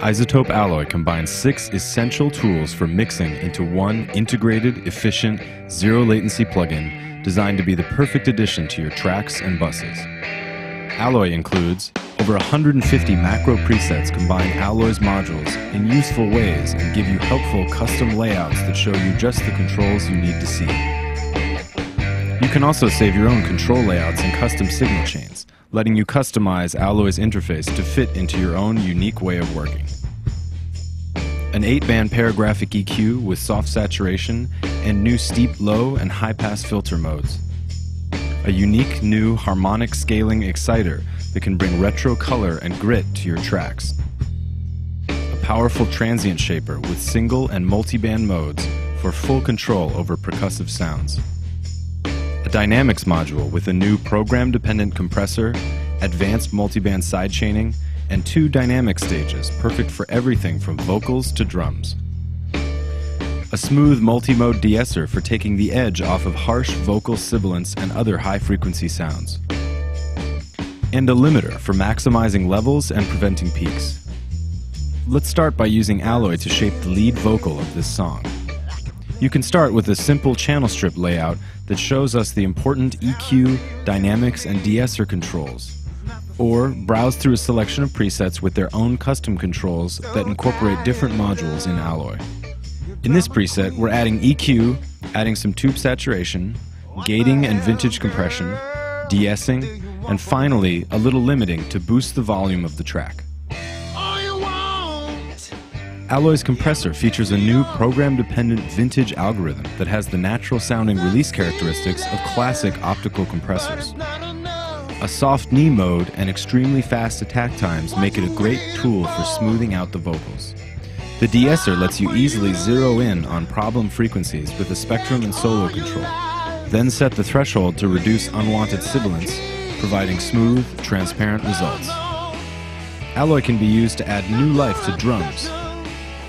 iZotope Alloy combines 6 essential tools for mixing into one integrated, efficient, zero-latency plugin designed to be the perfect addition to your tracks and buses. Alloy includes over 150 macro presets combine Alloy's modules in useful ways and give you helpful custom layouts that show you just the controls you need to see. You can also save your own control layouts and custom signal chains, letting you customize Alloy's interface to fit into your own unique way of working. An 8-band paragraphic EQ with soft saturation and new steep low and high-pass filter modes. A unique new harmonic scaling exciter that can bring retro color and grit to your tracks. A powerful transient shaper with single and multi-band modes for full control over percussive sounds. A dynamics module with a new program-dependent compressor, advanced multiband sidechaining, and 2 dynamic stages perfect for everything from vocals to drums. A smooth multi-mode de-esser for taking the edge off of harsh vocal sibilants and other high-frequency sounds. And a limiter for maximizing levels and preventing peaks. Let's start by using Alloy to shape the lead vocal of this song. You can start with a simple channel strip layout that shows us the important EQ, dynamics, and de-esser controls. Or browse through a selection of presets with their own custom controls that incorporate different modules in Alloy. In this preset, we're adding EQ, adding some tube saturation, gating and vintage compression, de-essing, and finally, a little limiting to boost the volume of the track. Alloy's compressor features a new program-dependent vintage algorithm that has the natural-sounding release characteristics of classic optical compressors. A soft knee mode and extremely fast attack times make it a great tool for smoothing out the vocals. The de-esser lets you easily zero in on problem frequencies with a spectrum and solo control, then set the threshold to reduce unwanted sibilants, providing smooth, transparent results. Alloy can be used to add new life to drums.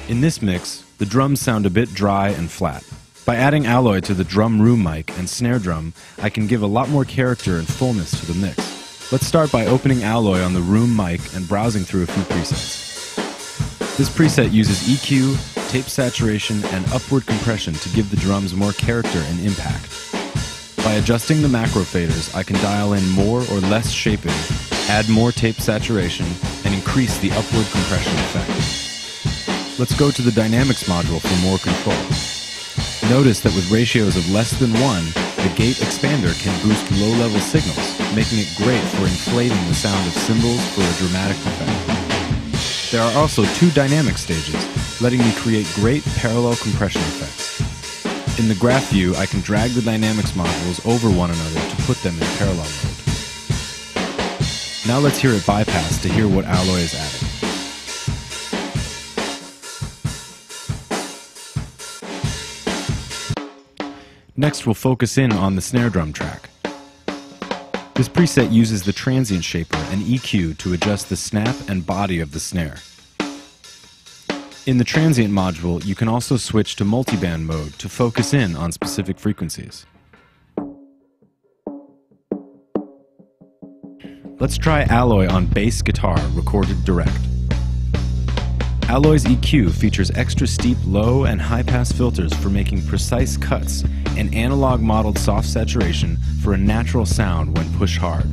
In this mix, the drums sound a bit dry and flat. By adding Alloy to the drum room mic and snare drum, I can give a lot more character and fullness to the mix. Let's start by opening Alloy on the room mic and browsing through a few presets. This preset uses EQ, tape saturation, and upward compression to give the drums more character and impact. By adjusting the macro faders, I can dial in more or less shaping, add more tape saturation, and increase the upward compression effect. Let's go to the Dynamics module for more control. Notice that with ratios of less than 1, the gate expander can boost low-level signals, making it great for inflating the sound of cymbals for a dramatic effect. There are also 2 dynamic stages, letting me create great parallel compression effects. In the graph view, I can drag the Dynamics modules over one another to put them in parallel mode. Now let's hear it bypass to hear what Alloy is adding. Next, we'll focus in on the snare drum track. This preset uses the transient shaper and EQ to adjust the snap and body of the snare. In the transient module, you can also switch to multiband mode to focus in on specific frequencies. Let's try Alloy on bass guitar recorded direct. Alloy's EQ features extra steep low and high-pass filters for making precise cuts and analog modeled soft saturation for a natural sound when pushed hard.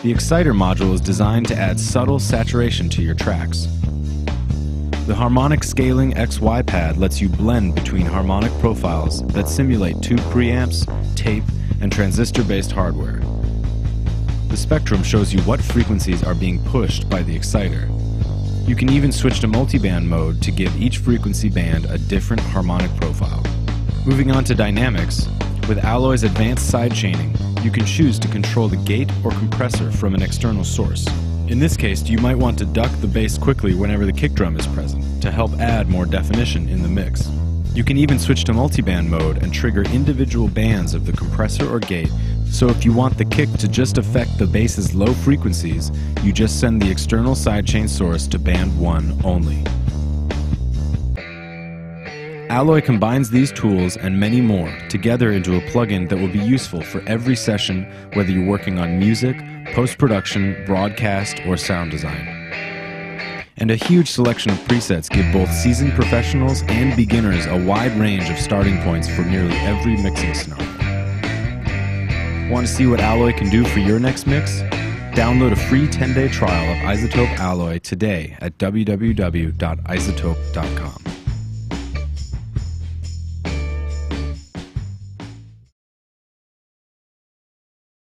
The exciter module is designed to add subtle saturation to your tracks. The harmonic scaling XY pad lets you blend between harmonic profiles that simulate tube preamps, tape, and transistor-based hardware. The spectrum shows you what frequencies are being pushed by the exciter. You can even switch to multiband mode to give each frequency band a different harmonic profile. Moving on to dynamics, with Alloy's advanced sidechaining, you can choose to control the gate or compressor from an external source. In this case, you might want to duck the bass quickly whenever the kick drum is present, to help add more definition in the mix. You can even switch to multiband mode and trigger individual bands of the compressor or gate, so if you want the kick to just affect the bass's low frequencies, you just send the external sidechain source to band 1 only. Alloy combines these tools and many more together into a plugin that will be useful for every session, whether you're working on music, post-production, broadcast, or sound design. And a huge selection of presets give both seasoned professionals and beginners a wide range of starting points for nearly every mixing scenario. Want to see what Alloy can do for your next mix? Download a free 10-day trial of iZotope Alloy today at www.izotope.com.